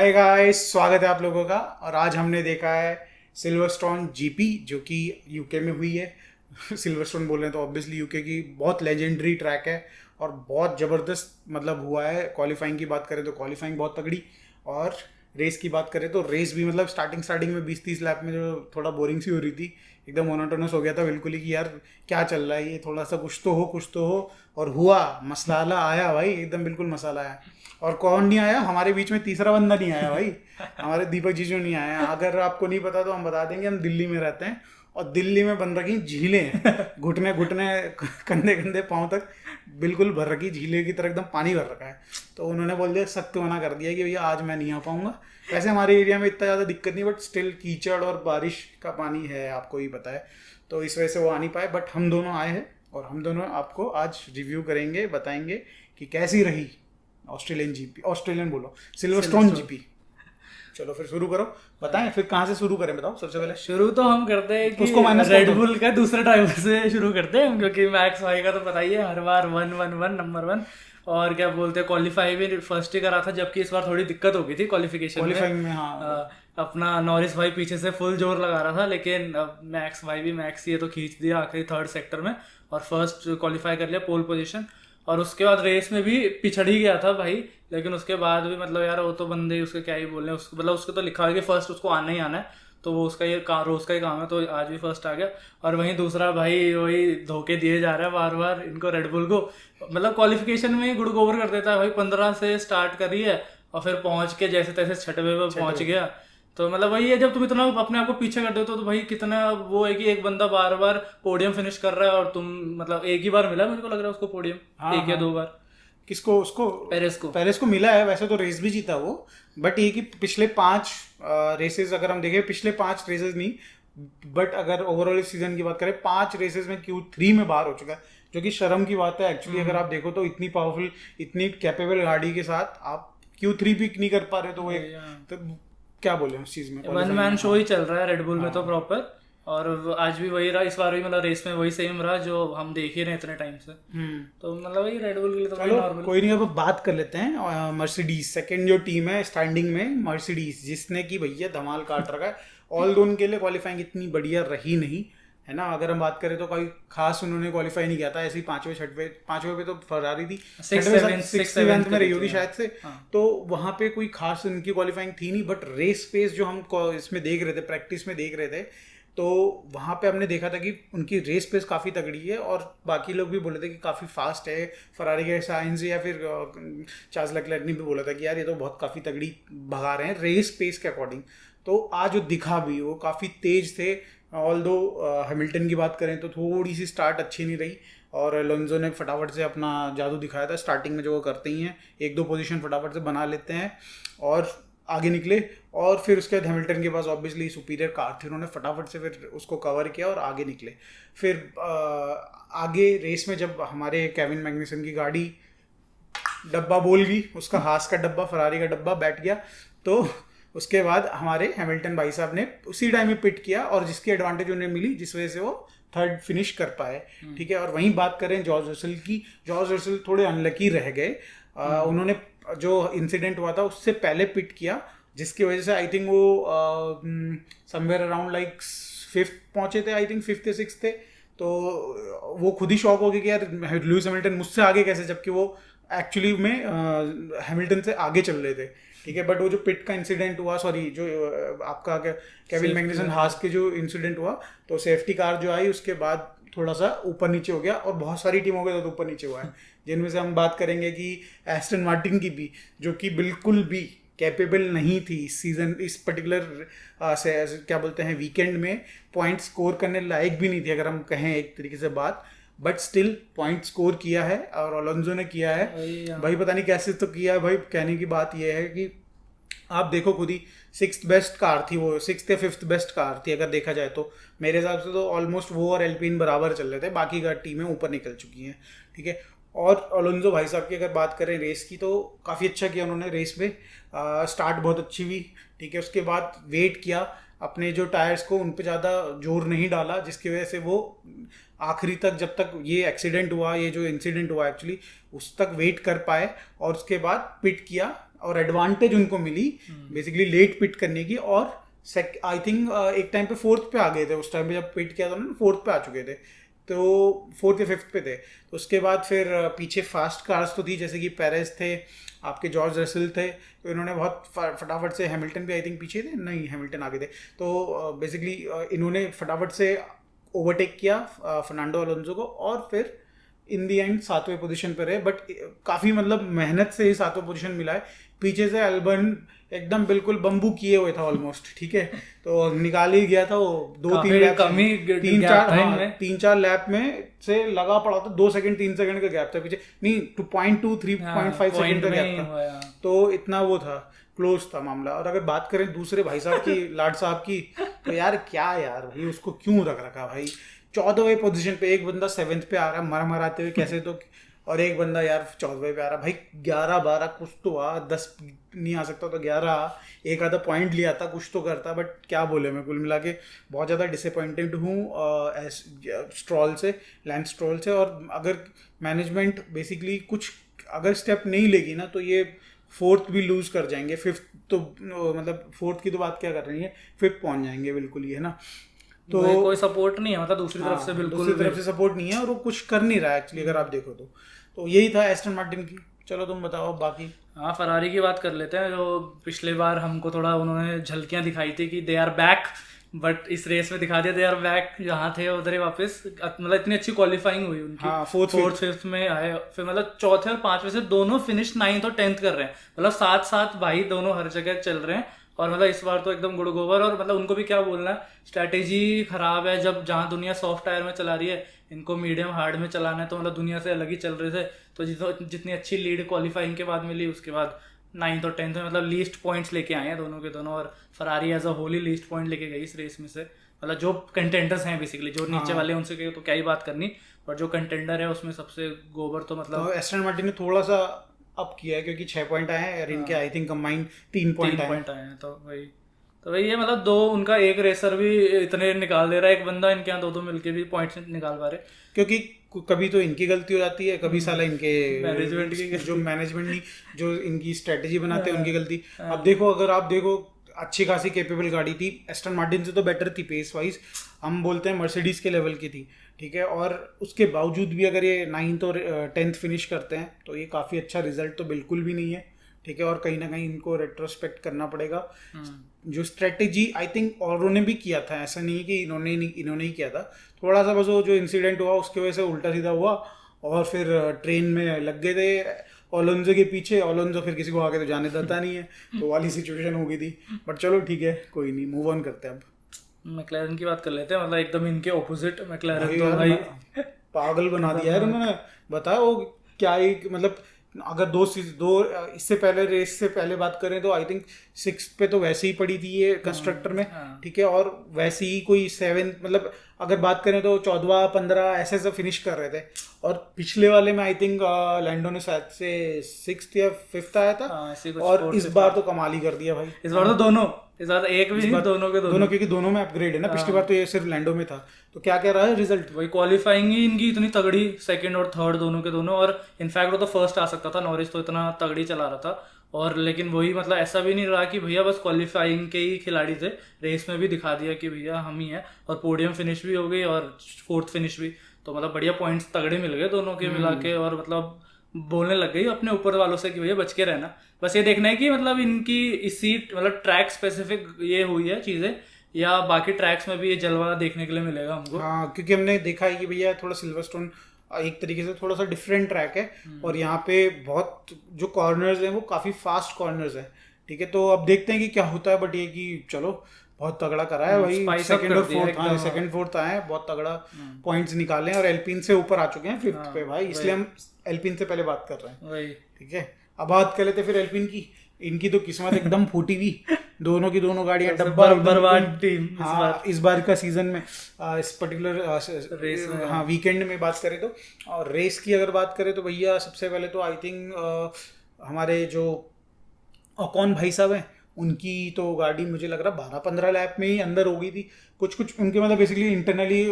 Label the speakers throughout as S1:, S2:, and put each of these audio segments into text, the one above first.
S1: Hi guys, स्वागत है आप लोगों का। और आज हमने देखा है सिल्वरस्टोन जीपी जो कि यूके में हुई है। सिल्वरस्टोन बोल रहे हैं तो ऑब्वियसली यूके की बहुत लेजेंडरी ट्रैक है और बहुत ज़बरदस्त मतलब हुआ है। क्वालिफाइंग की बात करें तो क्वालिफाइंग बहुत तगड़ी, और रेस की बात करें तो रेस भी मतलब स्टार्टिंग में 20-30 लैप में जो थोड़ा बोरिंग सी हो रही थी, एकदम मोनोटोनस हो गया था बिल्कुल ही कि यार क्या चल रहा है, ये थोड़ा सा कुछ तो हो। और हुआ, मसाला आया भाई, एकदम बिल्कुल मसाला आया। और कौन नहीं आया हमारे बीच में, तीसरा बंदा नहीं आया भाई, हमारे दीपक जीजू नहीं आया। अगर आपको नहीं पता तो हम बता देंगे, हम दिल्ली में रहते हैं और दिल्ली में बन रखी झीलें हैं, घुटने घुटने कंधे कंधे पाँव तक बिल्कुल भर रखी झीलें की तरह एकदम पानी भर रखा है। तो उन्होंने बोल दिया, सख्त मना कर दिया कि भैया आज मैं नहीं आ पाऊंगा। वैसे हमारे एरिया में इतना ज़्यादा दिक्कत नहीं, बट स्टिल कीचड़ और बारिश का पानी है, आपको ही पता है। तो इस वजह से वो आ नहीं पाए, बट हम दोनों आए हैं और हम दोनों आपको आज रिव्यू करेंगे, बताएंगे कि कैसी रही ऑस्ट्रेलियन जीपी, ऑस्ट्रेलियन बोलो, सिल्वरस्टोन जीपी। चलो फिर शुरू करो, बताएं फिर कहाँ से शुरू करें, बताओ सबसे पहले।
S2: शुरू तो हम करते हैं कि
S1: उसको माइनस कर दो।
S2: रेडबुल का दूसरे ड्राइवर से शुरू करते हैं, क्योंकि मैक्स भाई का तो पता ही है, हर बार 1-1-1 नंबर 1। और क्या बोलते हैं, क्वालिफाई भी फर्स्ट ही करा था, जबकि इस बार थोड़ी दिक्कत हो गई थी क्वालिफिकेशन में।
S1: हाँ।
S2: अपना नॉरिस भाई पीछे से फुल जोर लगा रहा था, लेकिन अब मैक्स भाई भी मैक्स ये तो खींच दिया आखिरी थर्ड सेक्टर में और फर्स्ट क्वालिफाई कर लिया, पोल पोजीशन। और उसके बाद रेस में भी पिछड़ ही गया था भाई, लेकिन उसके बाद भी मतलब यार वो तो बंदे उसके क्या ही बोल रहे हैं, उसको मतलब उसको तो लिखा है कि फर्स्ट उसको आना ही आना है, तो वो उसका ये रोज का ही काम है, तो आज भी फर्स्ट आ गया। और वहीं दूसरा भाई वही धोखे दिए जा रहा है बार बार इनको, रेडबुल को। मतलब क्वालिफिकेशन में ही गुड़ गोबर कर देता है भाई, 15 से स्टार्ट करी है और फिर पहुंच के जैसे तैसे छठवें पे पहुंच गया। तो मतलब वही है, जब तुम इतना अपने आप को पीछे कर देते हो तो भाई कितना वो है कि एक बंदा बार बार पोडियम फिनिश कर रहा है और तुम मतलब एक ही बार मिला मुझे को लग रहा है उसको पोडियम,
S1: हाँ,
S2: एक या 2 बार।
S1: किसको? उसको पेरेस को मिला है, वैसे तो रेस भी जीता वो, बट ये कि पिछले 5 रेसेस अगर हम देखें, पिछले 5 रेसेस नहीं, बट अगर ओवरऑल इस सीजन की बात करें 5 रेसेस में Q3 में बाहर हो चुका है, जो कि शर्म की बात है एक्चुअली। अगर आप देखो तो इतनी पावरफुल, इतनी कैपेबल गाड़ी के साथ आप Q3 पिक नहीं कर पा रहे, तो वो एक तो क्या बोले उस चीज में,
S2: वन मैन शो ही चल रहा है रेडबुल में तो प्रॉपर। और आज भी वही रहा, इस बार भी मतलब रेस में वही सेम रहा जो हम देख ही रहे इतने टाइम से। तो मतलब वही रेडबुल के लिए तो
S1: चलो कोई नहीं, अब बात कर लेते हैं मर्सिडीज। सेकंड जो टीम है स्टैंडिंग में, मर्सिडीज, जिसने की भैया धमाल काट रखा है। ऑल दो उनके लिए क्वालिफाइंग इतनी बढ़िया रही नहीं है ना। अगर हम बात करें तो कोई खास उन्होंने क्वालिफाई नहीं किया था, ऐसे ही पांचवें पे तो फरारी थी, 6-7 में रही होगी शायद से। तो वहां पे कोई खास उनकी क्वालिफाइंग थी नहीं, बट रेस पेस जो हम इसमें देख रहे थे, प्रैक्टिस में देख रहे थे, तो वहाँ पे हमने देखा था कि उनकी रेस पेस काफ़ी तगड़ी है। और बाकी लोग भी बोले थे कि काफ़ी फास्ट है फरारी के, साइंस या फिर चार्ल्स लेक्लर्क ने भी बोला था कि यार ये तो बहुत काफ़ी तगड़ी भगा रहे हैं रेस पेस के अकॉर्डिंग। तो आज जो दिखा भी वो काफ़ी तेज थे। ऑल दो हैमिल्टन की बात करें तो थोड़ी सी स्टार्ट अच्छी नहीं रही, और अलोंसो ने फटाफट से अपना जादू दिखाया था स्टार्टिंग में, जो वो करते ही हैं, 1-2 पोजीशन फटाफट से बना लेते हैं और आगे निकले। और फिर उसके बाद हैमिल्टन के पास ऑब्वियसली सुपीरियर कार थी, उन्होंने फटाफट से फिर उसको कवर किया और आगे निकले। फिर आगे रेस में जब हमारे केविन मैग्नुसन की गाड़ी डब्बा बोल गई, उसका हास का डब्बा, फरारी का डब्बा बैठ गया, तो उसके बाद हमारे हैमिल्टन भाई साहब ने उसी टाइम में पिट किया, और जिसकी एडवांटेज उन्हें मिली, जिस वजह से वो थर्ड फिनिश कर पाए। ठीक है। और वहीं बात करें जॉर्ज रसल की, जॉर्ज रसल थोड़े अनलकी रह गए। उन्होंने जो इंसिडेंट हुआ था उससे पहले पिट किया, जिसकी वजह से आई थिंक वो समवेयर अराउंड लाइक 5th पहुंचे थे, आई थिंक 5th या 6th थे। तो वो खुद ही शॉक हो गए कि यार लुइस हैमिल्टन मुझसे आगे कैसे, जबकि वो एक्चुअली में हैमिल्टन से आगे चल रहे थे। ठीक है। बट वो जो पिट का इंसिडेंट हुआ, सॉरी जो आपका केविन मैग्नुसन हास के जो इंसिडेंट हुआ, तो सेफ्टी कार जो आई उसके बाद थोड़ा सा ऊपर नीचे हो गया, और बहुत सारी टीमों के साथ ऊपर नीचे हुआ है, जिनमें से हम बात करेंगे कि एस्टन मार्टिन की भी, जो कि बिल्कुल भी कैपेबल नहीं थी इस सीजन, इस पर्टिकुलर क्या बोलते हैं वीकेंड में पॉइंट स्कोर करने लायक भी नहीं थी, अगर हम कहें एक तरीके से बात। बट स्टिल पॉइंट स्कोर किया है, और अलोंसो ने किया है भाई, पता नहीं कैसे तो किया है भाई। कहने की बात यह है कि आप देखो खुद ही, 6th बेस्ट कार थी वो, 6th या 5th बेस्ट कार थी अगर देखा जाए तो। मेरे हिसाब से तो ऑलमोस्ट वो और एल्पिन बराबर चल रहे थे, बाकी का टीमें ऊपर निकल चुकी हैं। ठीक है। और अलोंसो भाई साहब की अगर बात करें रेस की, तो काफ़ी अच्छा किया उन्होंने रेस में। स्टार्ट बहुत अच्छी हुई। ठीक है। उसके बाद वेट किया, अपने जो टायर्स को उन पर ज़्यादा जोर नहीं डाला, जिसकी वजह से वो आखिरी तक, जब तक ये एक्सीडेंट हुआ, ये जो इंसिडेंट हुआ एक्चुअली, उस तक वेट कर पाए, और उसके बाद पिट किया। और एडवांटेज उनको मिली बेसिकली लेट पिट करने की। और आई थिंक एक टाइम पे 4th पे आ गए थे, उस टाइम पे जब पिट किया था ना 4th पे आ चुके थे, तो 4th या 5th पे थे। तो उसके बाद फिर पीछे फास्ट कार्स तो थी, जैसे कि पेरेस थे, आपके जॉर्ज रसेल थे, तो इन्होंने बहुत फटाफट से, हैमिल्टन भी आई थिंक पीछे थे, नहीं हैमिल्टन आगे थे, तो बेसिकली इन्होंने फटाफट से ओवरटेक किया फर्नांडो अलोंसो को, और फिर इन दी एंड 7वें पोजीशन पर रहे। बट काफ़ी मतलब मेहनत से ही 7वां पोजीशन मिला है। पीछे से अल्बन एकदम बिल्कुल बम्बू किए हुए था ऑलमोस्ट, ठीक है, तो निकाल ही गया था वो 2-3 लैप, 3-4 लैप में से लगा पड़ा था, 2 सेकंड 3 सेकंड का गैप था पीछे, नहीं 2.2 3.5 सेकंड का गैप था, तो इतना वो था, क्लोज था मामला। और अगर बात करें दूसरे भाई साहब की, लाड साहब की, तो यार क्या यार भाई, उसको क्यों रख रखा भाई 14वें पोजीशन पे, एक बंदा 7th पे आ रहा है मराते हुए कैसे, तो और एक बंदा यार 14वें पे आ रहा है भाई, 11-12 कुछ तो आ, 10 नहीं आ सकता तो 11, एक आधा पॉइंट लिया था, कुछ तो करता। बट क्या बोले, मैं कुल मिला के बहुत ज़्यादा डिसअपॉइंटेड हूँ स्ट्रॉल से, लैंस स्ट्रॉल से। और अगर मैनेजमेंट बेसिकली कुछ अगर स्टेप नहीं लेगी ना, तो ये 4th भी लूज कर जाएंगे, 5th तो मतलब 4th की तो बात क्या कर रही है, 5th पहुँच जाएंगे बिल्कुल, ये है ना।
S2: तो कोई सपोर्ट नहीं है, मतलब दूसरी तरफ से बिल्कुल
S1: दूसरी तरफ से सपोर्ट नहीं है, और वो कुछ कर नहीं रहा है एक्चुअली, अगर आप देखो तो यही था एस्टन मार्टिन की। चलो तुम बताओ बाकी।
S2: हाँ, फरारी की बात कर लेते हैं, जो पिछले बार हमको थोड़ा उन्होंने झलकियां दिखाई थी कि दे आर बैक, बट इस रेस में दिखा दिया दे आर बैक, जहाँ थे उधर ही वापस, मतलब इतनी अच्छी क्वालिफाइंग हुई उनकी।
S1: हाँ,
S2: 4th 5th में आए, फिर मतलब चौथे और 5वें से दोनों फिनिश 9th और 10th कर रहे हैं, मतलब साथ साथ भाई दोनों हर जगह चल रहे हैं। और मतलब इस बार तो एकदम गुड़ गोबर, और मतलब उनको भी क्या बोलना है, स्ट्रैटेजी खराब है, जब जहाँ दुनिया सॉफ्ट टायर में चला रही है, इनको मीडियम हार्ड में चलाना है, तो मतलब दुनिया से अलग ही चल रहे थे। तो जितनी अच्छी लीड क्वालिफाइंग के बाद मिली, उसके बाद 9th और 10th में मतलब लीस्ट पॉइंट्स लेके आए हैं दोनों के दोनों, और फरारी एज अ होल ही लीस्ट पॉइंट लेके गई इस रेस में से। मतलब जो कंटेंडर्स हैं बेसिकली, जो नीचे वाले उनसे तो क्या ही बात करनी, पर जो कंटेंडर है उसमें सबसे गोबर तो मतलब
S1: एस्टन मार्टिन ने थोड़ा सा अप किया है, क्योंकि 6 पॉइंट आए हैं और इनके आई थिंक कंबाइंड 3 पॉइंट आए हैं।
S2: तो वही है, मतलब दो उनका एक रेसर भी इतने निकाल दे रहा है, एक बंदा इनके यहाँ दो मिलके भी पॉइंट्स निकाल पा रहे,
S1: क्योंकि कभी तो इनकी गलती हो जाती है, कभी साला इनके
S2: मैनेजमेंट की,
S1: जो मैनेजमेंट नहीं, जो इनकी स्ट्रेटेजी बनाते हैं उनकी गलती। अब देखो, अगर आप देखो अच्छी खासी कैपेबल गाड़ी थी, एस्टन मार्टिन से तो बेटर थी पेस वाइज, हम बोलते हैं मर्सिडीज के लेवल की थी, ठीक है, और उसके बावजूद भी अगर ये 9th और 10th फिनिश करते हैं, तो ये काफ़ी अच्छा रिजल्ट तो बिल्कुल भी नहीं है, ठीक है। और कहीं ना कहीं इनको रेट्रोस्पेक्ट करना पड़ेगा। जो स्ट्रेटेजी आई थिंक औरों ने भी किया था, ऐसा नहीं है कि इन्होंने ही किया था, थोड़ा सा बस वो जो इंसिडेंट हुआ उसकी वजह से उल्टा सीधा हुआ, और फिर ट्रेन में लग गए थे ओलोंजो के पीछे, ओलोंजो फिर किसी को आगे तो जाने देता नहीं है, तो वाली सिचुएशन हो गई थी। बट चलो ठीक है, कोई नहीं, मूव ऑन करते हैं। अब
S2: मैक्लेरन की बात कर लेते हैं, मतलब एकदम इनके ऑपोजिट मैक्लेरन तो भाई
S1: पागल बना दिया यार उन्होंने। बताओ क्या ही, मतलब अगर दो इससे पहले रेस से पहले बात करें तो आई थिंक 6 पे तो वैसे ही पड़ी थी ये कंस्ट्रक्टर में, ठीक है, और वैसे ही कोई 7 मतलब अगर बात करें तो 14 15 ऐसे सब फिनिश कर रहे थे। और पिछले वाले में आई थिंक लैंडो ने शायद से 6th या 5th आया था, और इस बार तो कमाल ही कर दिया भाई,
S2: इस बार तो दोनों, इस बार एक भी नहीं, दोनों
S1: क्योंकि दोनों में अपग्रेड है ना, पिछली बार तो ये सिर्फ लैंडो में था। तो क्या कह रहा है रिजल्ट,
S2: वही क्वालिफाइंग ही इनकी इतनी तगड़ी, सेकंड और थर्ड दोनों के दोनों, और इनफैक्ट वो तो फर्स्ट आ सकता था, नॉरिस तो इतना तगड़ी चला रहा था, और लेकिन वही मतलब ऐसा भी नहीं रहा कि भैया बस क्वालिफाइंग के ही खिलाड़ी थे, रेस में भी दिखा दिया कि भैया हम ही हैं, और पोडियम फिनिश भी हो गई और 4th फिनिश भी, तो मतलब बढ़िया पॉइंट्स तगड़े मिल गए दोनों के मिला के, और मतलब बोलने लग गई अपने ऊपर वालों से कि भैया बच के रहना, बस ये देखना है कि मतलब इनकी इसी मतलब ट्रैक स्पेसिफिक ये हुई है चीज़ें, या बाकी ट्रैक्स में भी ये जलवा देखने के लिए मिलेगा हमको।
S1: हाँ, क्योंकि हमने देखा है कि भैया थोड़ा सिल्वरस्टोन एक तरीके से थोड़ा सा डिफरेंट ट्रैक है, और यहाँ पे बहुत जो कॉर्नर्स हैं वो काफ़ी फास्ट कॉर्नर्स हैं, ठीक है, तो अब देखते हैं कि क्या होता है। बट ये कि चलो बहुत तगड़ा करा है भाई, सेकंड और फोर्थ, हाँ सेकंड फोर्थ आए हैं, बहुत तगड़ा पॉइंट्स निकाले हैं, और एल्पिन से ऊपर आ चुके हैं 5th पे भाई, इसलिए हम एल्पिन से पहले बात कर रहे हैं, ठीक है। अब बात कर लेते फिर एल्पिन की, इनकी तो किस्मत एकदम फूटी हुई, दोनों की दोनों गाड़ियां डब्बा
S2: बर्बाद टीम
S1: इस बार का सीजन में, इस पर्टिकुलर रेस में, हाँ वीकेंड में बात करें तो। और रेस की अगर बात करें तो भैया सबसे पहले तो आई थिंक हमारे जो ओकॉन भाई साहब हैं उनकी तो गाड़ी मुझे लग रहा 12-15 लैप में ही अंदर हो गई थी। कुछ कुछ उनके मतलब बेसिकली इंटरनली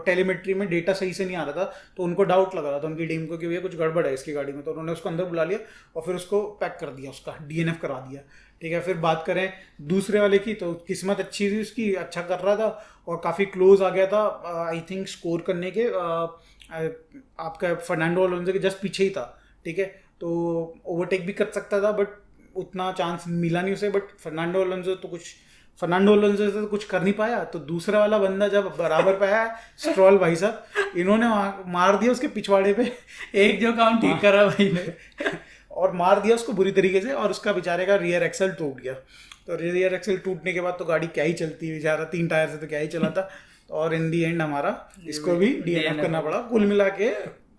S1: टेलीमेट्री में डेटा सही से नहीं आ रहा था, तो उनको डाउट लग रहा था उनकी टीम को कि भैया कुछ गड़बड़ है इसकी गाड़ी में, तो उन्होंने उसको अंदर बुला लिया और फिर उसको पैक कर दिया, उसका DNF करा दिया। ठीक है, फिर बात करें दूसरे वाले की, तो किस्मत अच्छी थी उसकी, अच्छा कर रहा था और काफ़ी क्लोज आ गया था आई थिंक स्कोर करने के, आपका फर्नांडो अलोंसो के जस्ट पीछे ही था। ठीक है, तो ओवरटेक भी कर सकता था बट उतना चांस मिला नहीं उसे। बट फर्नांडो अलोंसो से तो कुछ कर नहीं पाया, तो दूसरा वाला बंदा जब बराबर पे आया, स्ट्रोल भाई साहब, इन्होंने मार दिया उसके पिछवाड़े पे
S2: एक जो काम ठीक करा भाई ने
S1: और मार दिया उसको बुरी तरीके से, और उसका बेचारे का रियर एक्सल टूट गया। तो रियर एक्सल टूटने के बाद तो गाड़ी क्या ही चलती है बेचारा, 3 टायर से तो क्या ही चला था। और इन दी एंड हमारा इसको भी DNF करना पड़ा। कुल मिला के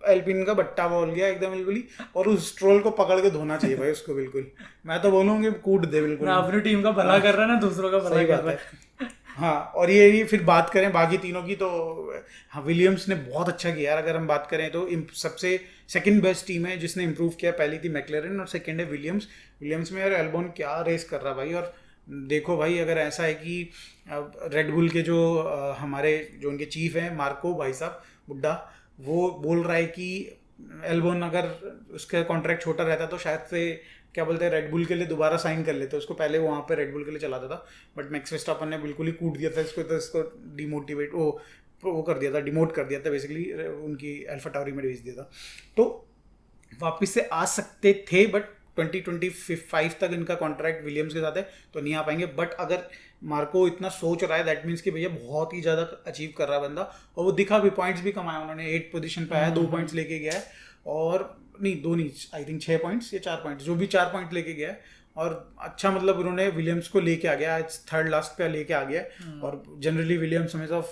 S1: एल्पिन का बट्टा बोल गया एकदम बिल्कुल ही, और उस स्ट्रोल को पकड़ के धोना चाहिए भाई उसको बिल्कुल। मैं तो बोलूँगी कूट दे बिल्कुल,
S2: ना अपनी टीम का भला कर रहा है ना दूसरों का भला कर रहा है।
S1: हाँ, और ये फिर बात करें बाकी तीनों की, तो हाँ विलियम्स ने बहुत अच्छा किया यार। अगर हम बात करें तो सबसे सेकंड बेस्ट टीम है जिसने इंप्रूव किया, पहली थी मैक्लेरन और सेकंड है विलियम्स में यार एल्बोन क्या रेस कर रहा भाई। और देखो भाई, अगर ऐसा है कि रेडबुल के जो हमारे जो उनके चीफ हैं मार्को भाई साहब बुड्ढा, वो बोल रहा है कि एल्बोन अगर उसका कॉन्ट्रैक्ट छोटा रहता तो शायद से क्या बोलते हैं रेडबुल के लिए दोबारा साइन कर लेते। उसको पहले वहाँ पे रेडबुल के लिए चलाता था, बट मैक्स वर्स्टेपन ने बिल्कुल ही कूट दिया था इसको, तो इसको डिमोटिवेट वो कर दिया था, डिमोट कर दिया था बेसिकली, उनकी अल्फाटॉरी में भेज दिया था। तो वापस से आ सकते थे बट 2025 तक इनका कॉन्ट्रैक्ट विलियम्स के साथ है, तो नहीं आ पाएंगे। बट अगर मार्को इतना सोच रहा है दैट मीन्स कि भैया बहुत ही ज़्यादा अचीव कर रहा है बंदा, और वो दिखा भी, पॉइंट्स भी कमाए उन्होंने। 8 पोजीशन पे आया, 2 पॉइंट्स लेके गया है, और नहीं 2 नहीं आई थिंक 6 पॉइंट्स या 4 पॉइंट्स, जो भी 4 पॉइंट लेके गया है। और अच्छा मतलब उन्होंने विलियम्स को लेके आ गया, आज थर्ड लास्ट पे लेके आ गया। और जनरली विलियम्स हमेशा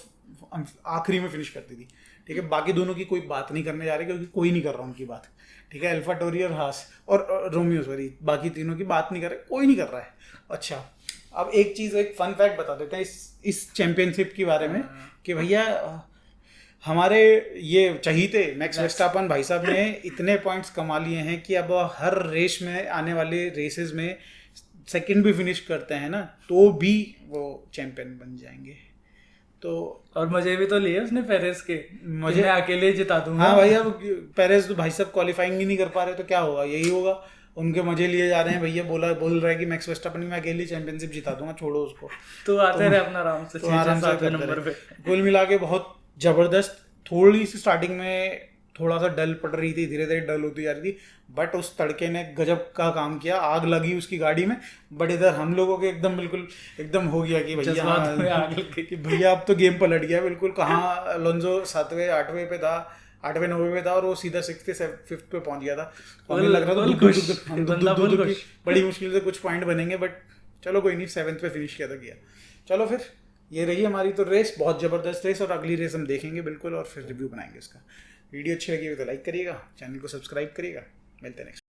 S1: आखिरी में फिनिश करती थी। ठीक है, बाकी दोनों की कोई बात नहीं करने जा रहे क्योंकि कोई नहीं कर रहा उनकी बात। ठीक है, अल्फाटोरी और हास और रोमियो, सॉरी, बाकी तीनों की बात नहीं कर रहे, कोई नहीं कर रहा है। अच्छा, अब एक चीज़, एक फन फैक्ट बता देते हैं इस चैंपियनशिप के बारे में कि भैया हमारे ये चहीते मैक्स वर्स्टेपन भाई साहब ने इतने पॉइंट्स कमा लिए हैं कि अब हर रेस में, आने वाले रेसेस में सेकंड भी फिनिश करते हैं ना, तो भी वो चैंपियन बन जाएंगे। तो
S2: और मजे भी तो लिए उसने पेरेस के, मुझे मैं अकेले जिता दूंगा।
S1: हाँ भाई, अब पेरेस तो भाई साहब क्वालिफाइंग ही नहीं कर पा रहे, तो क्या होगा, यही होगा, उनके मजे लिए जा रहे हैं भैया। बोल रहा है कि मैक्स वर्स्टेपन में अकेले चैंपियनशिप जिता दूंगा, छोड़ो उसको,
S2: तो आते रहे अपना आराम से,
S1: तो आराम से नंबर पे। कुल मिला के बहुत जबरदस्त। थोड़ी सी स्टार्टिंग में थोड़ा सा डल पड़ रही थी, धीरे धीरे डल होती जा रही थी, बट उस तड़के ने गजब का काम किया, आग लगी उसकी गाड़ी में। बट इधर हम लोगों के एकदम बिल्कुल एकदम हो गया कि भैया अब तो गेम पलट गया बिल्कुल। कहाँ अलोंसो 7वें 8वें पे था, 8वें 9वें पे था, और वो सीधा 6th 5th पे पहुंच गया था। हमें लग रहा था बड़ी मुश्किल से कुछ पॉइंट बनेंगे, बट चलो कोई नहीं, 7th पे फिनिश किया था किया। चलो फिर ये रही हमारी तो रेस, बहुत ज़बरदस्त रेस, और अगली रेस हम देखेंगे बिल्कुल, और फिर रिव्यू बनाएंगे इसका। वीडियो अच्छी लगी हो तो लाइक करिएगा, चैनल को सब्सक्राइब करिएगा। मिलते हैं नेक्स्ट।